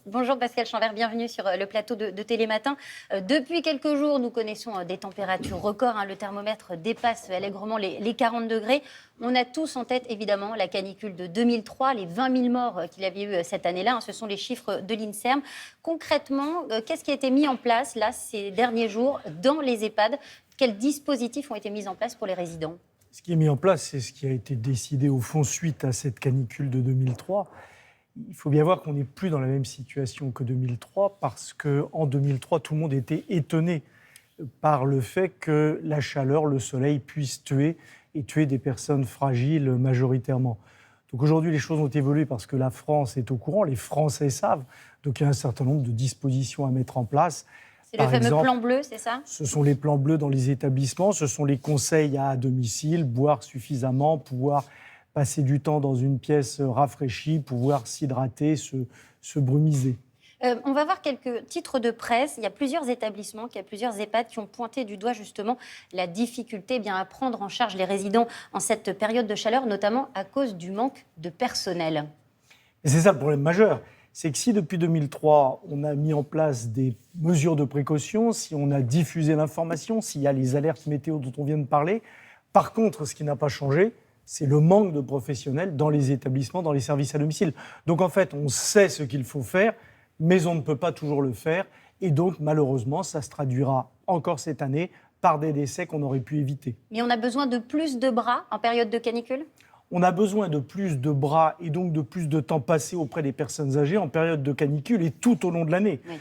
Bonjour Pascal Chanvert, bienvenue sur le plateau de Télématin. Depuis quelques jours, nous connaissons des températures records. Le thermomètre dépasse allègrement les 40 degrés. On a tous en tête, évidemment, la canicule de 2003, les 20 000 morts qu'il y avait eu cette année-là. Ce sont les chiffres de l'INSERM. Concrètement, qu'est-ce qui a été mis en place là, ces derniers jours dans les EHPAD? Quels dispositifs ont été mis en place pour les résidents? Ce qui est mis en place, c'est ce qui a été décidé au fond suite à cette canicule de 2003. Il faut bien voir qu'on n'est plus dans la même situation que 2003 parce qu'en 2003, tout le monde était étonné par le fait que la chaleur, le soleil puisse tuer des personnes fragiles majoritairement. Donc aujourd'hui, les choses ont évolué parce que la France est au courant, les Français savent. Donc il y a un certain nombre de dispositions à mettre en place. C'est le fameux plan bleu, c'est ça? Ce sont les plans bleus dans les établissements, ce sont les conseils à domicile, boire suffisamment, pouvoir passer du temps dans une pièce rafraîchie, pouvoir s'hydrater, se brumiser. On va voir quelques titres de presse. Il y a plusieurs établissements, il y a plusieurs EHPAD qui ont pointé du doigt justement la difficulté à prendre en charge les résidents en cette période de chaleur, notamment à cause du manque de personnel. Et c'est ça le problème majeur. C'est que si depuis 2003, on a mis en place des mesures de précaution, si on a diffusé l'information, s'il y a les alertes météo dont on vient de parler, par contre, ce qui n'a pas changé, c'est le manque de professionnels dans les établissements, dans les services à domicile. Donc en fait, on sait ce qu'il faut faire, mais on ne peut pas toujours le faire. Et donc, malheureusement, ça se traduira encore cette année par des décès qu'on aurait pu éviter. Mais on a besoin de plus de bras en période de canicule ? On a besoin de plus de bras et donc de plus de temps passé auprès des personnes âgées en période de canicule et tout au long de l'année. Oui.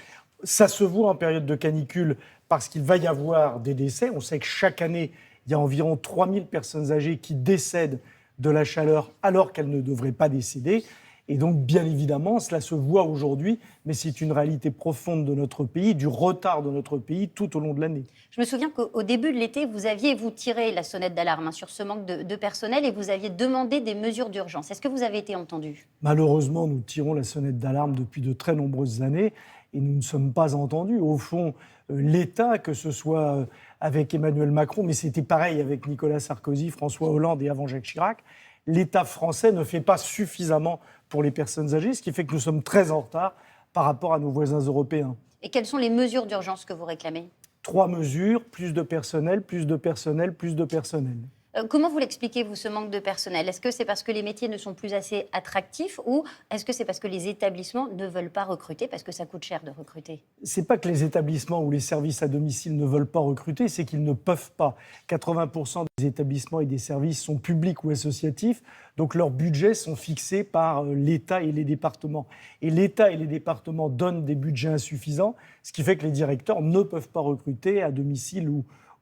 Ça se voit en période de canicule parce qu'il va y avoir des décès. On sait que chaque année, il y a environ 3000 personnes âgées qui décèdent de la chaleur alors qu'elles ne devraient pas décéder. Et donc, bien évidemment, cela se voit aujourd'hui, mais c'est une réalité profonde de notre pays, du retard de notre pays tout au long de l'année. Je me souviens qu'au début de l'été, vous tiré la sonnette d'alarme sur ce manque de personnel et vous aviez demandé des mesures d'urgence. Est-ce que vous avez été entendu ? Malheureusement, nous tirons la sonnette d'alarme depuis de très nombreuses années et nous ne sommes pas entendus. Au fond, l'État, que ce soit avec Emmanuel Macron, mais c'était pareil avec Nicolas Sarkozy, François Hollande et avant Jacques Chirac, l'État français ne fait pas suffisamment pour les personnes âgées, ce qui fait que nous sommes très en retard par rapport à nos voisins européens. Et quelles sont les mesures d'urgence que vous réclamez ? 3 mesures, plus de personnel, plus de personnel, plus de personnel. Comment vous l'expliquez, vous, ce manque de personnel ? Est-ce que c'est parce que les métiers ne sont plus assez attractifs ou est-ce que c'est parce que les établissements ne veulent pas recruter parce que ça coûte cher de recruter ? C'est pas que les établissements ou les services à domicile ne veulent pas recruter, c'est qu'ils ne peuvent pas. 80% des établissements et des services sont publics ou associatifs, donc leurs budgets sont fixés par l'État et les départements. Et l'État et les départements donnent des budgets insuffisants, ce qui fait que les directeurs ne peuvent pas recruter à domicile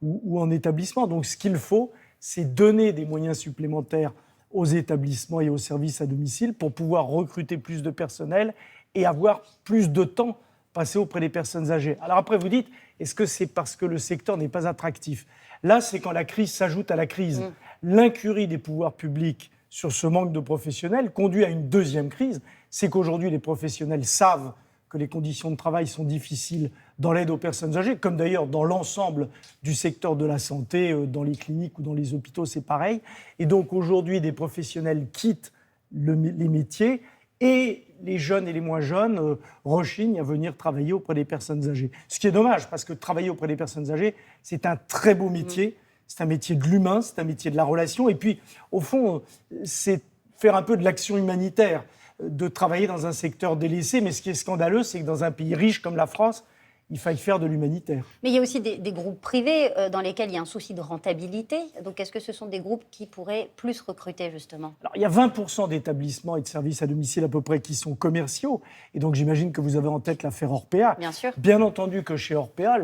ou en établissement. Donc ce qu'il faut, c'est donner des moyens supplémentaires aux établissements et aux services à domicile pour pouvoir recruter plus de personnel et avoir plus de temps passé auprès des personnes âgées. Alors après, vous dites, est-ce que c'est parce que le secteur n'est pas attractif ? Là, c'est quand la crise s'ajoute à la crise. L'incurie des pouvoirs publics sur ce manque de professionnels conduit à une deuxième crise. C'est qu'aujourd'hui, les professionnels savent que les conditions de travail sont difficiles dans l'aide aux personnes âgées, comme d'ailleurs dans l'ensemble du secteur de la santé, dans les cliniques ou dans les hôpitaux, c'est pareil. Et donc aujourd'hui, des professionnels quittent les métiers et les jeunes et les moins jeunes rechignent à venir travailler auprès des personnes âgées. Ce qui est dommage, parce que travailler auprès des personnes âgées, c'est un très beau métier. C'est un métier de l'humain, c'est un métier de la relation. Et puis, au fond, c'est faire un peu de l'action humanitaire, de travailler dans un secteur délaissé. Mais ce qui est scandaleux, c'est que dans un pays riche comme la France, il faille faire de l'humanitaire. Mais il y a aussi des groupes privés dans lesquels il y a un souci de rentabilité. Donc, est-ce que ce sont des groupes qui pourraient plus recruter, justement ? Alors, il y a 20% d'établissements et de services à domicile à peu près qui sont commerciaux. Et donc, j'imagine que vous avez en tête l'affaire Orpea. Bien sûr. Bien entendu que chez Orpea,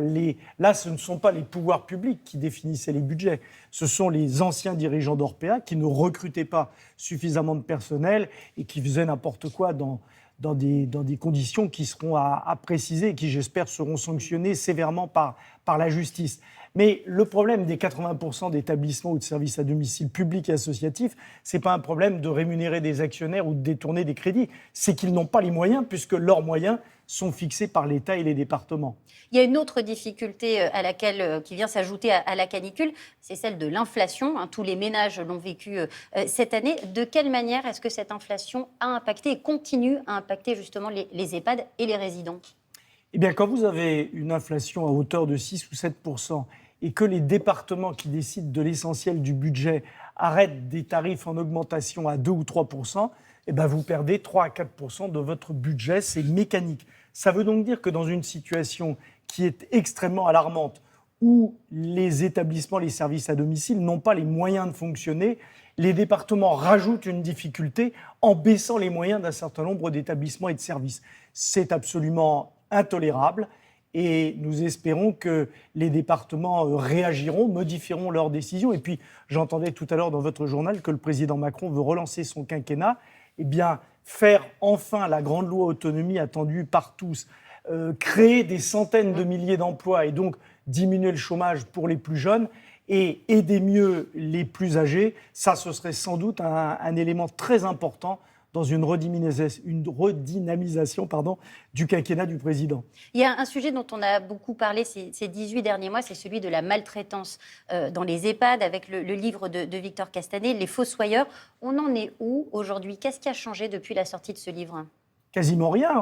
là, ce ne sont pas les pouvoirs publics qui définissaient les budgets. Ce sont les anciens dirigeants d'Orpea qui ne recrutaient pas suffisamment de personnel et qui faisaient n'importe quoi dans des conditions qui seront à préciser et qui, j'espère, seront sanctionnées sévèrement par la justice. Mais le problème des 80% d'établissements ou de services à domicile publics et associatifs, ce n'est pas un problème de rémunérer des actionnaires ou de détourner des crédits. C'est qu'ils n'ont pas les moyens, puisque leurs moyens sont fixés par l'État et les départements. Il y a une autre difficulté qui vient s'ajouter à la canicule, c'est celle de l'inflation. Tous les ménages l'ont vécu cette année. De quelle manière est-ce que cette inflation a impacté et continue à impacter justement les EHPAD et les résidents ? Eh bien, quand vous avez une inflation à hauteur de 6 ou 7% et que les départements qui décident de l'essentiel du budget arrêtent des tarifs en augmentation à 2 ou 3%, eh bien, vous perdez 3 à 4% de votre budget. C'est mécanique. Ça veut donc dire que dans une situation qui est extrêmement alarmante, où les établissements, les services à domicile n'ont pas les moyens de fonctionner, les départements rajoutent une difficulté en baissant les moyens d'un certain nombre d'établissements et de services. C'est absolument intolérable et nous espérons que les départements réagiront, modifieront leurs décisions. Et puis, j'entendais tout à l'heure dans votre journal que le président Macron veut relancer son quinquennat. Eh bien, faire enfin la grande loi autonomie attendue par tous, créer des centaines de milliers d'emplois et donc diminuer le chômage pour les plus jeunes et aider mieux les plus âgés, ça, ce serait sans doute un élément très important dans une redynamisation du quinquennat du président. Il y a un sujet dont on a beaucoup parlé ces 18 derniers mois, c'est celui de la maltraitance dans les EHPAD, avec le livre de Victor Castanet, Les Fossoyeurs. On en est où aujourd'hui ? Qu'est-ce qui a changé depuis la sortie de ce livre ? Quasiment rien.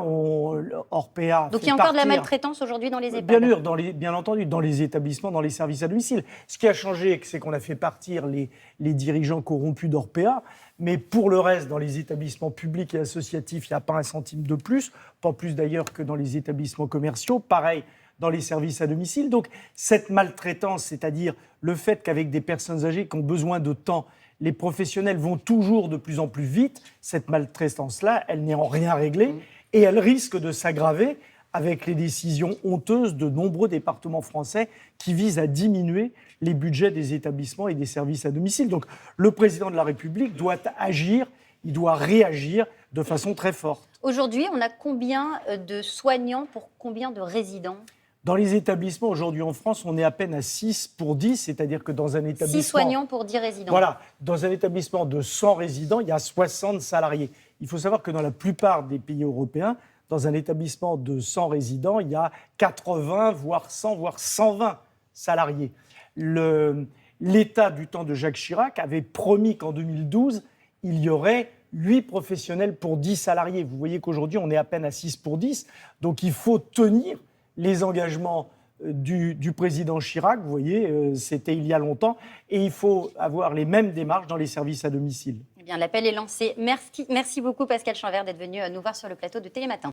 Orpea. Donc il y a encore de la maltraitance aujourd'hui dans les EHPAD ? Bien sûr, bien entendu, dans les établissements, dans les services à domicile. Ce qui a changé, c'est qu'on a fait partir les dirigeants corrompus d'Orpea. Mais pour le reste, dans les établissements publics et associatifs, il n'y a pas un centime de plus. Pas plus d'ailleurs que dans les établissements commerciaux. Pareil dans les services à domicile. Donc cette maltraitance, c'est-à-dire le fait qu'avec des personnes âgées qui ont besoin de temps, les professionnels vont toujours de plus en plus vite. Cette maltraitance-là, elle n'est en rien réglée et elle risque de s'aggraver avec les décisions honteuses de nombreux départements français qui visent à diminuer les budgets des établissements et des services à domicile. Donc le président de la République doit agir, il doit réagir de façon très forte. Aujourd'hui, on a combien de soignants pour combien de résidents ? Dans les établissements, aujourd'hui en France, on est à peine à 6 pour 10, c'est-à-dire que dans un établissement... 6 soignants pour 10 résidents. Voilà, dans un établissement de 100 résidents, il y a 60 salariés. Il faut savoir que dans la plupart des pays européens, dans un établissement de 100 résidents, il y a 80, voire 100, voire 120 salariés. L'État du temps de Jacques Chirac avait promis qu'en 2012, il y aurait 8 professionnels pour 10 salariés. Vous voyez qu'aujourd'hui, on est à peine à 6 pour 10. Donc il faut tenir les engagements du président Chirac, vous voyez, c'était il y a longtemps, et il faut avoir les mêmes démarches dans les services à domicile. Eh bien, l'appel est lancé. Merci beaucoup Pascal Chanvert d'être venu nous voir sur le plateau de Télématin.